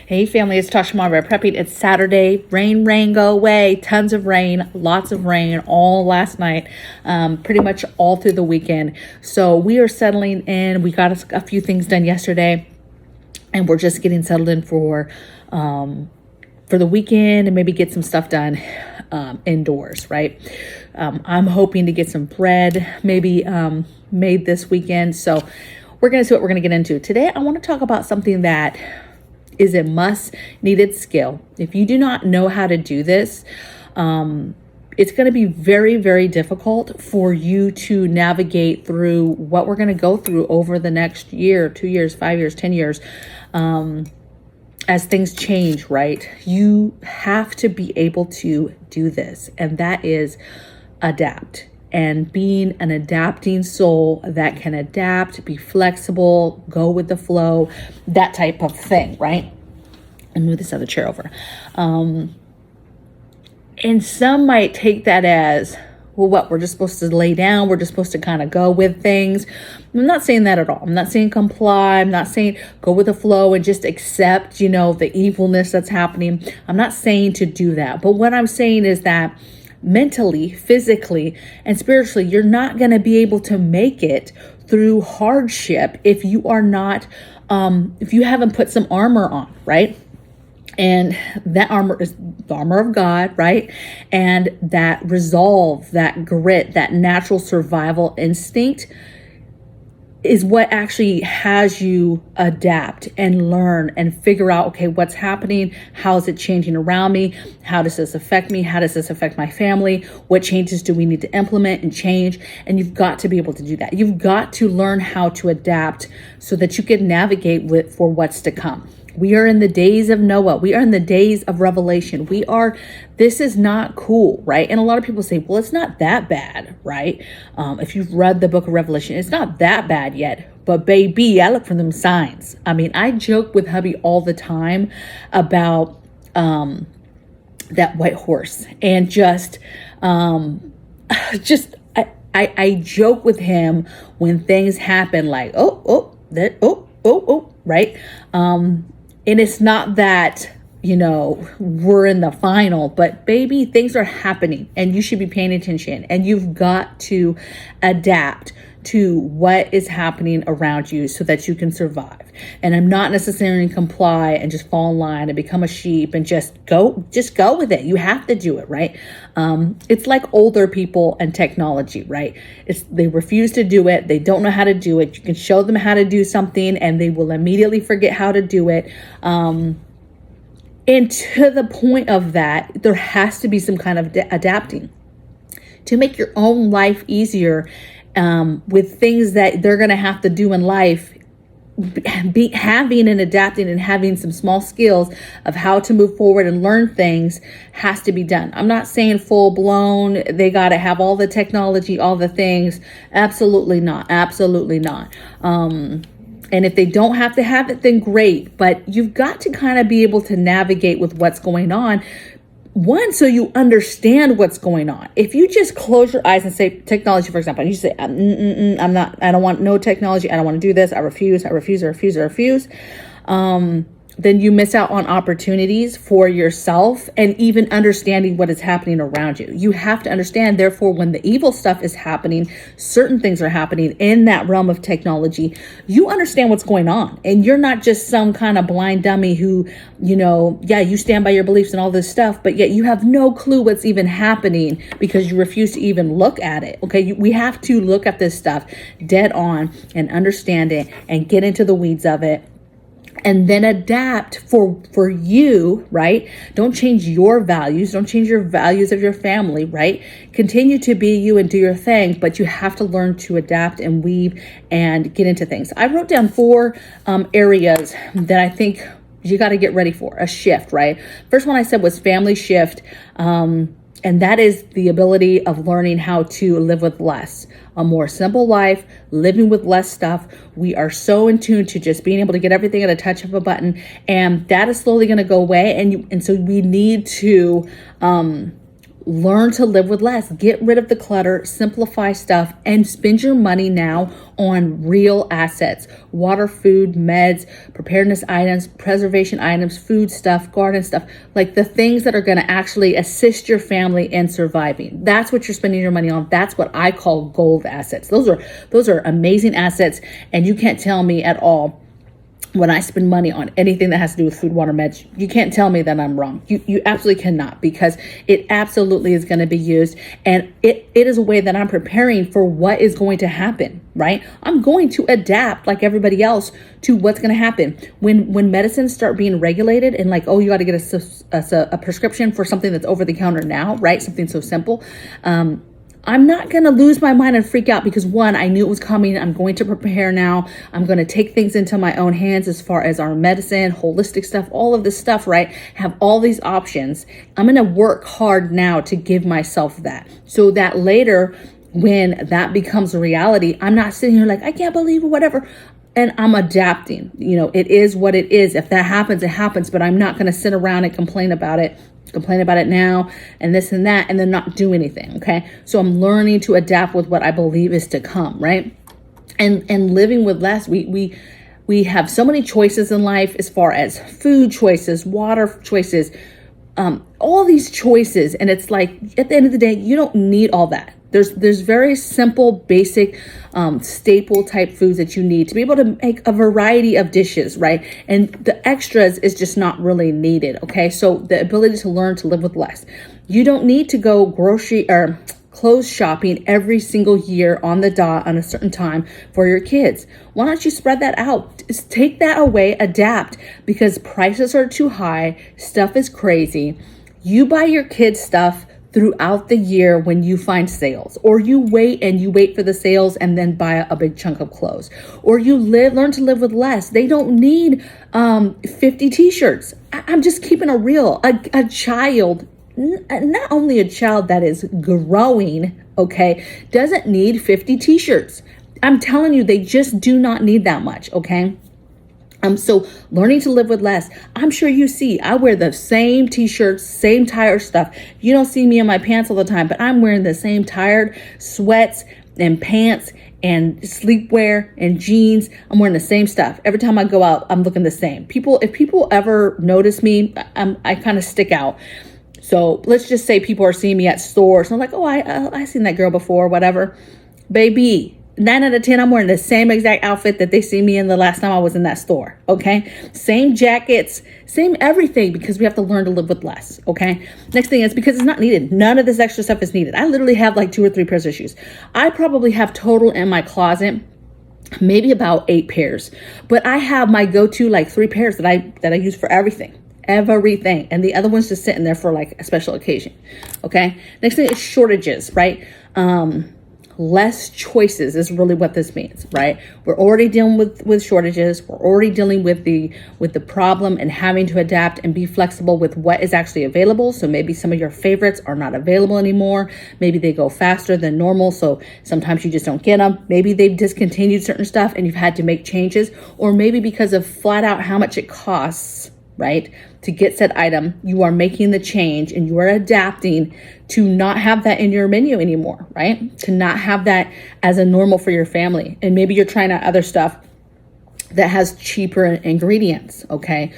Hey family, it's Tasha MAMABEAR prepping. It's Saturday. Rain, go away. Tons of rain, lots of rain all last night, pretty much all through the weekend. So we are settling in. We got a few things done yesterday, and we're just getting settled in for the weekend and maybe get some stuff done indoors, right? I'm hoping to get some bread maybe made this weekend. So we're going to see what we're going to get into. Today, I want to talk about something that is a must needed skill. If you do not know how to do this, it's going to be very, very difficult for you to navigate through what we're going to go through over the next year, 2 years, 5 years, 10 years, as things change, right? You have to be able to do this, and that is adapt. And being an adapting soul that can adapt, be flexible, go with the flow, that type of thing, right? And move this other chair over. And some might take that as, well, what, we're just supposed to lay down, we're just supposed to kind of go with things. I'm not saying that at all. I'm not saying comply. I'm not saying go with the flow and just accept, the evilness that's happening. I'm not saying to do that. But what I'm saying is that mentally, physically, and spiritually, you're not going to be able to make it through hardship if you are not, if you haven't put some armor on, right? And that armor is the armor of God, right? And that resolve, that grit, that natural survival instinct is what actually has you adapt and learn and figure out, okay, what's happening? How is it changing around me? How does this affect me? How does this affect my family? What changes do we need to implement and change? And you've got to be able to do that. You've got to learn how to adapt so that you can navigate for what's to come. We are in the days of Noah. We are in the days of Revelation. This is not cool, right? And a lot of people say, well, it's not that bad, right? If you've read the book of Revelation, it's not that bad yet. But baby, I look for them signs. I mean, I joke with hubby all the time about that white horse, and I joke with him when things happen like, right? And it's not that, we're in the final, but baby, things are happening and you should be paying attention, and you've got to adapt to what is happening around you so that you can survive. And I'm not necessarily comply and just fall in line and become a sheep and just go with it. You have to do it, right? It's like older people and technology, right? They refuse to do it. They don't know how to do it. You can show them how to do something and they will immediately forget how to do it. And to the point of that, there has to be some kind of adapting to make your own life easier, with things that they're going to have to do in life. Having and adapting and having some small skills of how to move forward and learn things has to be done. I'm not saying full blown, they got to have all the technology, all the things. Absolutely not. Absolutely not. And if they don't have to have it, then great. But you've got to kind of be able to navigate with what's going on. One, so you understand what's going on. If you just close your eyes and say technology, for example, and you say, I don't want no technology. I don't want to do this. I refuse. Then you miss out on opportunities for yourself and even understanding what is happening around you. You have to understand, therefore, when the evil stuff is happening, certain things are happening in that realm of technology, you understand what's going on. And you're not just some kind of blind dummy who, you stand by your beliefs and all this stuff, but yet you have no clue what's even happening because you refuse to even look at it. Okay, we have to look at this stuff dead on and understand it and get into the weeds of it. And then adapt for you, right? Don't change your values. Don't change your values of your family, right? Continue to be you and do your thing, but you have to learn to adapt and weave and get into things. I wrote down 4 areas that I think you got to get ready for a shift, right? First one I said was family shift. And that is the ability of learning how to live with less, a more simple life, living with less stuff. We are so in tune to just being able to get everything at a touch of a button, and that is slowly going to go away. And so we need to Learn to live with less. Get rid of the clutter, simplify stuff, and spend your money now on real assets: water, food, meds, preparedness items, preservation items, food stuff, garden stuff, like the things that are going to actually assist your family in surviving. That's what you're spending your money on. That's what I call gold assets. Those are amazing assets, and you can't tell me at all when I spend money on anything that has to do with food, water, meds. You can't tell me that I'm wrong. You absolutely cannot, because it absolutely is going to be used. And it is a way that I'm preparing for what is going to happen, right? I'm going to adapt like everybody else to what's going to happen. When medicines start being regulated and like, oh, you got to get a prescription for something that's over the counter now, right? Something so simple. I'm not going to lose my mind and freak out, because one, I knew it was coming. I'm going to prepare now. I'm going to take things into my own hands as far as our medicine, holistic stuff, all of this stuff, right? Have all these options. I'm going to work hard now to give myself that, so that later when that becomes a reality, I'm not sitting here like, I can't believe it, whatever. And I'm adapting. It is what it is. If that happens, it happens, but I'm not going to sit around and complain about it now and this and that, and then not do anything. Okay. So I'm learning to adapt with what I believe is to come. Right. And living with less, we have so many choices in life, as far as food choices, water choices, all these choices. And it's like, at the end of the day, you don't need all that. There's very simple, basic, staple type foods that you need to be able to make a variety of dishes, right? And the extras is just not really needed, okay? So the ability to learn to live with less. You don't need to go grocery or clothes shopping every single year on the dot on a certain time for your kids. Why don't you spread that out? Just take that away, adapt, because prices are too high, stuff is crazy. You buy your kids stuff throughout the year when you find sales, or you wait for the sales and then buy a big chunk of clothes, or you learn to live with less. They don't need 50 t-shirts. I'm just keeping it real. A child, not only a child that is growing, okay, doesn't need 50 t-shirts. I'm telling you, they just do not need that much, okay? So learning to live with less. I'm sure you see, I wear the same t-shirts, same tired stuff. You don't see me in my pants all the time, but I'm wearing the same tired sweats and pants and sleepwear and jeans. I'm wearing the same stuff. Every time I go out, I'm looking the same. If people ever notice me, I kind of stick out. So let's just say people are seeing me at stores. I'm like, oh, I seen that girl before, whatever. Baby, 9 out of 10, I'm wearing the same exact outfit that they see me in the last time I was in that store, okay? Same jackets, same everything, because we have to learn to live with less, okay? Next thing is, because it's not needed. None of this extra stuff is needed. I literally have like 2 or 3 pairs of shoes. I probably have total in my closet maybe about 8 pairs, but I have my go-to like 3 pairs that I use for everything. And the other one's just sitting there for like a special occasion, okay? Next thing is shortages, right? Less choices is really what this means, right? We're already dealing with shortages. We're already dealing with the problem and having to adapt and be flexible with what is actually available. So maybe some of your favorites are not available anymore. Maybe they go faster than normal, so sometimes you just don't get them. Maybe they've discontinued certain stuff and you've had to make changes, or maybe because of flat out how much it costs, right, to get said item, you are making the change and you are adapting to not have that in your menu anymore, right? To not have that as a normal for your family. And maybe you're trying out other stuff that has cheaper ingredients, okay?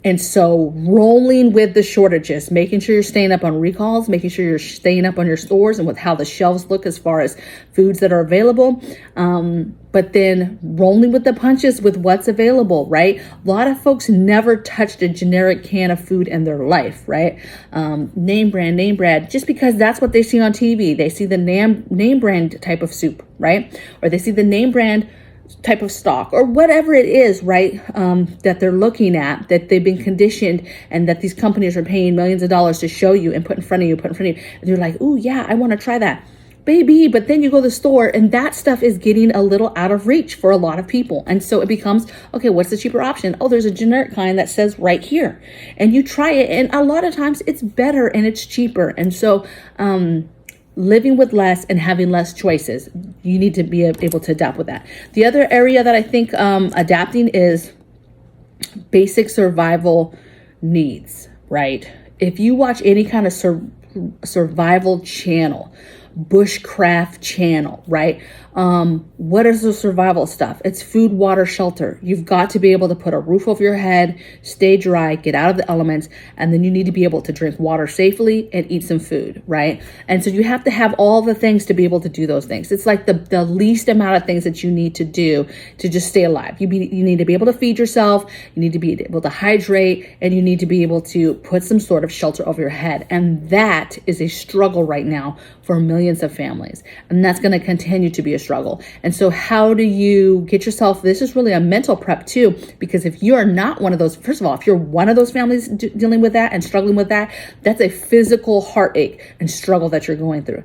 And so rolling with the shortages, making sure you're staying up on recalls, making sure you're staying up on your stores and with how the shelves look as far as foods that are available. But then rolling with the punches with what's available, right? A lot of folks never touched a generic can of food in their life, right? Name brand, just because that's what they see on TV. They see the name brand type of soup, right? Or they see the name brand type of stock or whatever it is, right? That they're looking at, that they've been conditioned and that these companies are paying millions of dollars to show you and put in front of you. And they're like, ooh, yeah, I want to try that. Baby, but then you go to the store and that stuff is getting a little out of reach for a lot of people. And so it becomes, okay, what's the cheaper option? Oh, there's a generic kind that says right here. And you try it. And a lot of times it's better and it's cheaper. And so living with less and having less choices, you need to be able to adapt with that. The other area that I think adapting is basic survival needs, right? If you watch any kind of survival channel, bushcraft channel, right? What is the survival stuff? It's food, water, shelter. You've got to be able to put a roof over your head, stay dry, get out of the elements, and then you need to be able to drink water safely and eat some food, right? And so you have to have all the things to be able to do those things. It's like the least amount of things that you need to do to just stay alive. You need to be able to feed yourself, you need to be able to hydrate, and you need to be able to put some sort of shelter over your head. And that is a struggle right now for millions of families. And that's going to continue to be a struggle. And so how do you get yourself, this is really a mental prep too, because if you are not one of those, first of all, if you're one of those families dealing with that and struggling with that, that's a physical heartache and struggle that you're going through.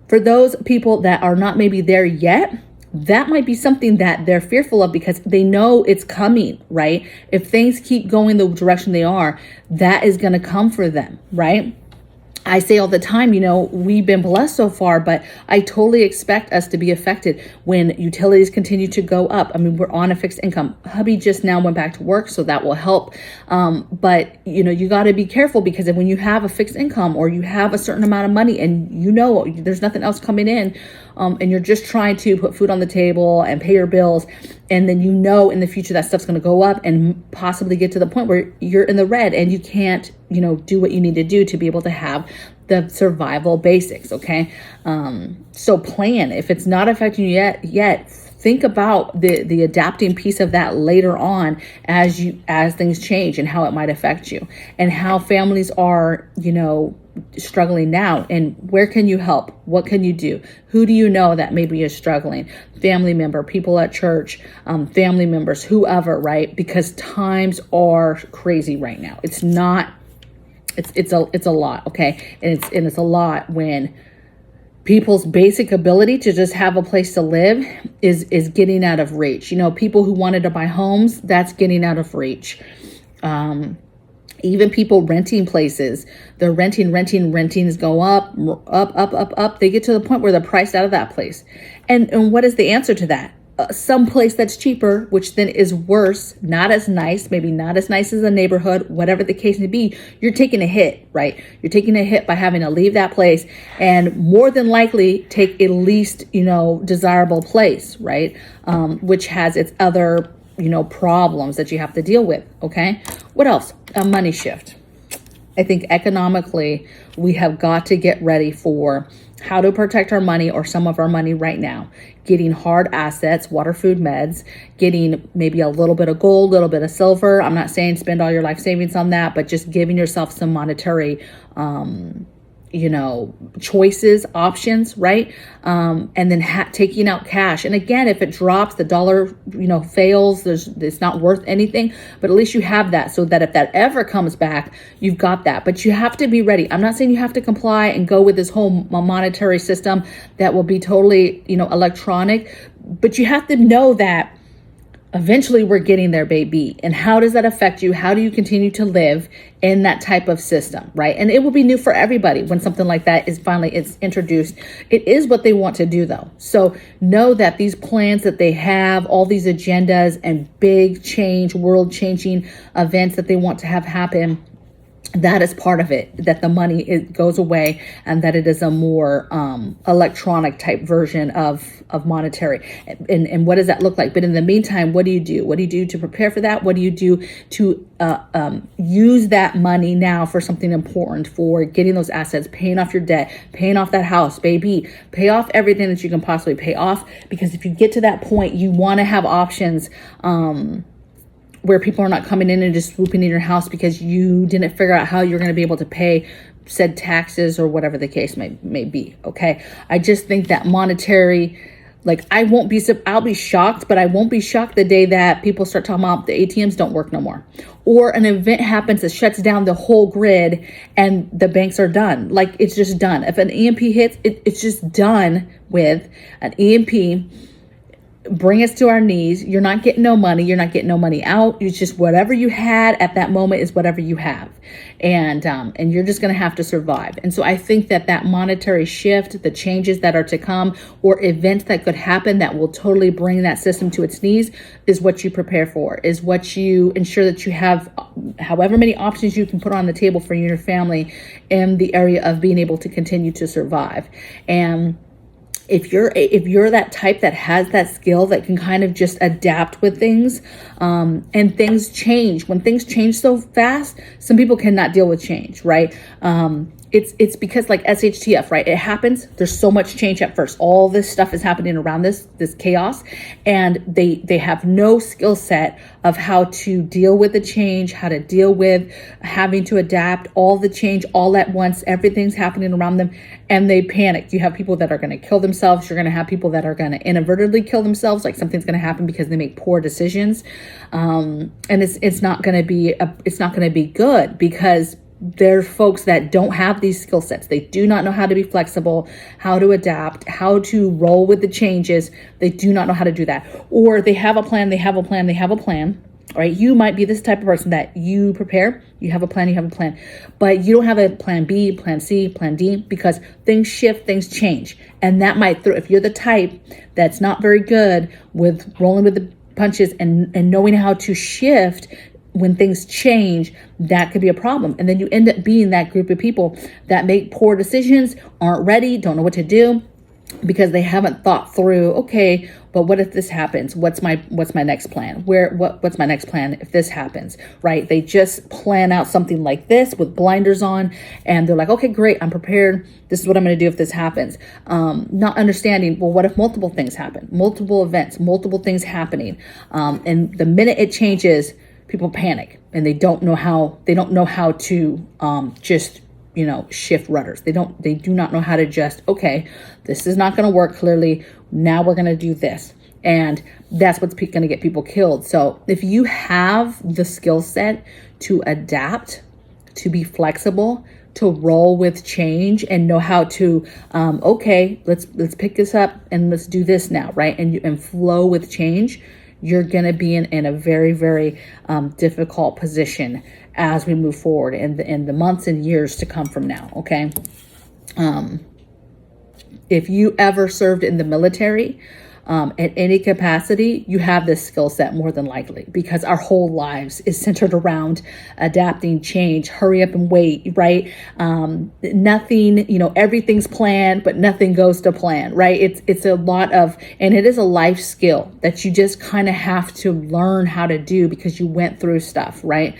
For those people that are not maybe there yet, that might be something that they're fearful of because they know it's coming, right? If things keep going the direction they are, that is going to come for them, right? I say all the time, we've been blessed so far, but I totally expect us to be affected when utilities continue to go up. I mean, we're on a fixed income. Hubby just now went back to work, so that will help. But you got to be careful because when you have a fixed income or you have a certain amount of money and there's nothing else coming in, and you're just trying to put food on the table and pay your bills, and then in the future that stuff's going to go up and possibly get to the point where you're in the red and you can't, do what you need to do to be able to have the survival basics, okay? So plan. If it's not affecting you yet, think about the adapting piece of that later on as things change and how it might affect you and how families are, struggling now, and where can you help? What can you do? Who do you know that maybe is struggling? Family member, people at church, family members, whoever, right? Because times are crazy right now. It's not, it's a lot, okay? And it's a lot when people's basic ability to just have a place to live is getting out of reach. People who wanted to buy homes, that's getting out of reach. Even people renting places, they're rentings go up. They get to the point where they're priced out of that place. And what is the answer to that? Some place that's cheaper, which then is worse, not as nice, maybe not as nice as a neighborhood, whatever the case may be, you're taking a hit, right? You're taking a hit by having to leave that place and more than likely take a least, desirable place, right? Which has its other problems that you have to deal with. Okay. What else? A money shift. I think economically, we have got to get ready for how to protect our money or some of our money right now. Getting hard assets, water, food, meds, getting maybe a little bit of gold, a little bit of silver. I'm not saying spend all your life savings on that, but just giving yourself some monetary, choices, options, right? And then taking out cash. And again, if it drops, the dollar, fails, it's not worth anything, but at least you have that so that if that ever comes back, you've got that. But you have to be ready. I'm not saying you have to comply and go with this whole monetary system that will be totally, electronic, but you have to know that eventually we're getting there, baby. And how does that affect you? How do you continue to live in that type of system, right? And it will be new for everybody when something like that is finally introduced. It is what they want to do though. So know that these plans that they have, all these agendas and big change, world changing events that they want to have happen, that is part of it, that the money goes away and that it is a more electronic type version of monetary. And what does that look like? But in the meantime, what do you do? What do you do to prepare for that? What do you do to use that money now for something important, for getting those assets, paying off your debt, paying off that house, baby, pay off everything that you can possibly pay off. Because if you get to that point, you want to have options, where people are not coming in and just swooping in your house because you didn't figure out how you're going to be able to pay said taxes or whatever the case may be. Okay. I just think that monetary, I'll be shocked, but I won't be shocked the day that people start talking about the ATMs don't work no more, or an event happens that shuts down the whole grid and the banks are done. It's just done. If an EMP hits, it's just done with. An EMP bring us to our knees. You're not getting no money. You're not getting no money out. It's just whatever you had at that moment is whatever you have. And you're just going to have to survive. And so I think that monetary shift, the changes that are to come, or events that could happen that will totally bring that system to its knees, is what you prepare for, is what you ensure that you have however many options you can put on the table for you and your family in the area of being able to continue to survive. And if you're that type that has that skill that can kind of just adapt with things, and things change. When things change so fast, some people cannot deal with change, right? It's because like SHTF, right? It happens. There's so much change at first. All this stuff is happening around this chaos, and they have no skill set of how to deal with the change, how to deal with having to adapt all the change all at once. Everything's happening around them, and they panic. You have people that are going to kill themselves. You're going to have people that are going to inadvertently kill themselves, like something's going to happen because they make poor decisions, and it's not going to be good, because there's folks that don't have these skill sets. They do not know how to be flexible, how to adapt, how to roll with the changes. They do not know how to do that. Or they have a plan, right? You might be this type of person that you prepare, you have a plan, but you don't have a plan B, plan C, plan D, because things shift, things change. And that might throw, if you're the type that's not very good with rolling with the punches and knowing how to shift when things change, that could be a problem. And then you end up being that group of people that make poor decisions, aren't ready, don't know what to do, because they haven't thought through, okay, but what if this happens? What's my next plan? What's my next plan if this happens, right? They just plan out something like this with blinders on, and they're like, okay, great, I'm prepared. This is what I'm going to do if this happens. Not understanding, well, what if multiple things happen? Multiple events, multiple things happening. And the minute it changes, people panic, and they don't know how to just, shift rudders. They do not know how to just, okay, this is not going to work clearly. Now we're going to do this. And that's what's going to get people killed. So if you have the skill set to adapt, to be flexible, to roll with change, and know how to, okay, let's pick this up and let's do this now, right? And flow with change, you're going to be in a very, very difficult position as we move forward in the months and years to come from now, okay? If you ever served in the military, at any capacity, you have this skill set more than likely, because our whole lives is centered around adapting, change, hurry up and wait, right? Nothing, everything's planned, but nothing goes to plan, right? It's a lot of, and it is a life skill that you just kind of have to learn how to do because you went through stuff, right?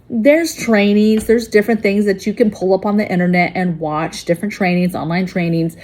There's trainings, there's different things that you can pull up on the internet and watch, different trainings, online trainings,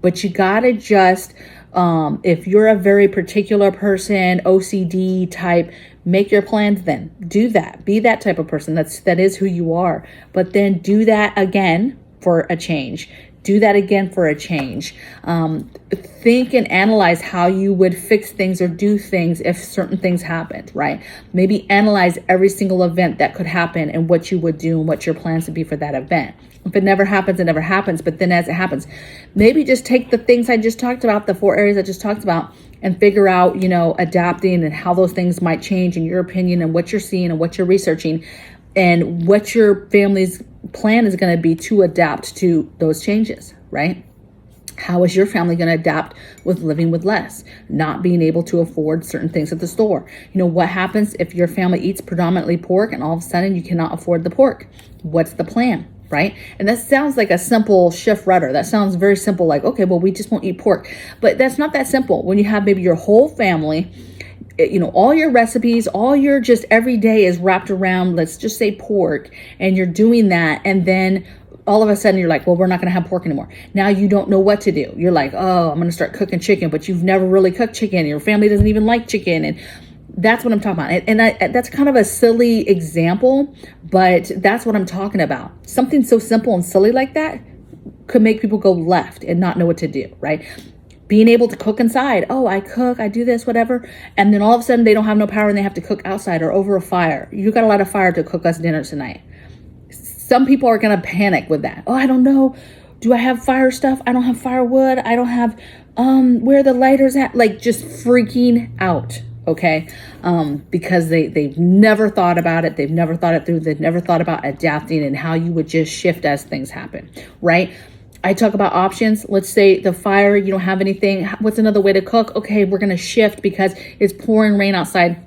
but you gotta just, if you're a very particular person, OCD type, make your plans then. Do that. Be that type of person. That is who you are. But then do that again for a change. Do that again for a change. Think and analyze how you would fix things or do things if certain things happened, right? Maybe analyze every single event that could happen and what you would do and what your plans would be for that event. If it never happens, it never happens. But then as it happens, maybe just take the things I just talked about, the 4 areas I just talked about, and figure out, adapting and how those things might change in your opinion, and what you're seeing and what you're researching, and what your family's plan is going to be to adapt to those changes, right? How is your family going to adapt with living with less, not being able to afford certain things at the store? What happens if your family eats predominantly pork and all of a sudden you cannot afford the pork? What's the plan, right? And that sounds like a simple shift rudder. That sounds very simple, like, okay, well, we just won't eat pork. But that's not that simple. When you have maybe your whole family, all your recipes, all your just every day is wrapped around, let's just say pork, and you're doing that. And then all of a sudden you're like, well, we're not going to have pork anymore. Now you don't know what to do. You're like, oh, I'm going to start cooking chicken, but you've never really cooked chicken. Your family doesn't even like chicken. And that's what I'm talking about. And that's kind of a silly example, but that's what I'm talking about. Something so simple and silly like that could make people go left and not know what to do, right? Being able to cook inside. Oh, I cook, I do this, whatever. And then all of a sudden they don't have no power and they have to cook outside or over a fire. You got to light a fire to cook us dinner tonight. Some people are going to panic with that. Oh, I don't know. do I have fire stuff? I don't have firewood. I don't have, where are the lighters at? Like just freaking out. Okay. Because they've never thought about it. They've never thought it through. They've never thought about adapting and how you would just shift as things happen. Right. I talk about options. Let's say the fire, you don't have anything. What's another way to cook? Okay. We're going to shift because it's pouring rain outside.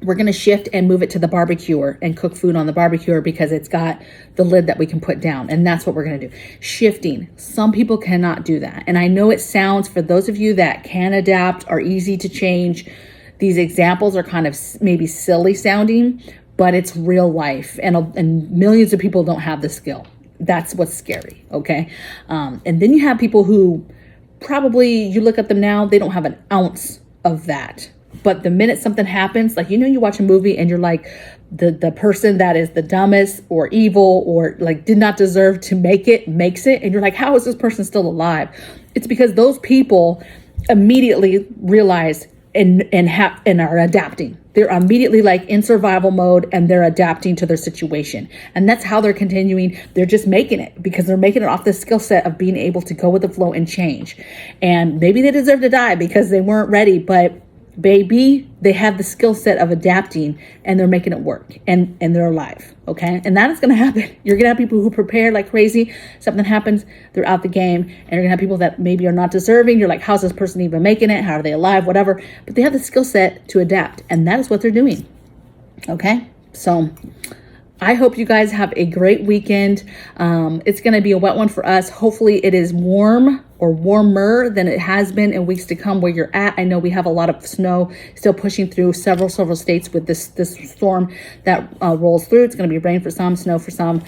We're going to shift and move it to the barbecuer and cook food on the barbecuer because it's got the lid that we can put down. And that's what we're going to do. Shifting. Some people cannot do that. And I know it sounds, for those of you that can adapt, are easy to change, these examples are kind of maybe silly sounding, but it's real life. And millions of people don't have the skill. That's what's scary. Okay. And then you have people who probably, you look at them now, they don't have an ounce of that. But the minute something happens, like, you watch a movie and you're like, the person that is the dumbest or evil or like did not deserve to make it, makes it. And you're like, how is this person still alive? It's because those people immediately realize and are adapting. They're immediately like in survival mode and they're adapting to their situation. And that's how they're continuing. They're just making it because they're making it off the skill set of being able to go with the flow and change. And maybe they deserve to die because they weren't ready, but baby, they have the skill set of adapting and they're making it work and they're alive. Okay. And that is going to happen. You're going to have people who prepare like crazy. Something happens, they're out the game, and you're going to have people that maybe are not deserving. You're like, how's this person even making it? How are they alive? Whatever. But they have the skill set to adapt, and that is what they're doing. Okay. So I hope you guys have a great weekend. It's going to be a wet one for us. Hopefully it is warm or warmer than it has been in weeks to come where you're at. I know we have a lot of snow still pushing through several states with this storm that rolls through. It's going to be rain for some, snow for some.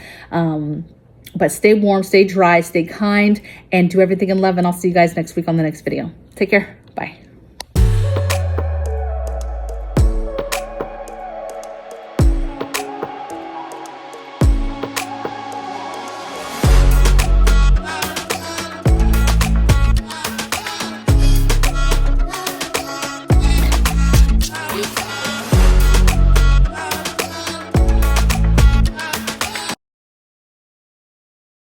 But stay warm, stay dry, stay kind, and do everything in love. And I'll see you guys next week on the next video. Take care. Bye.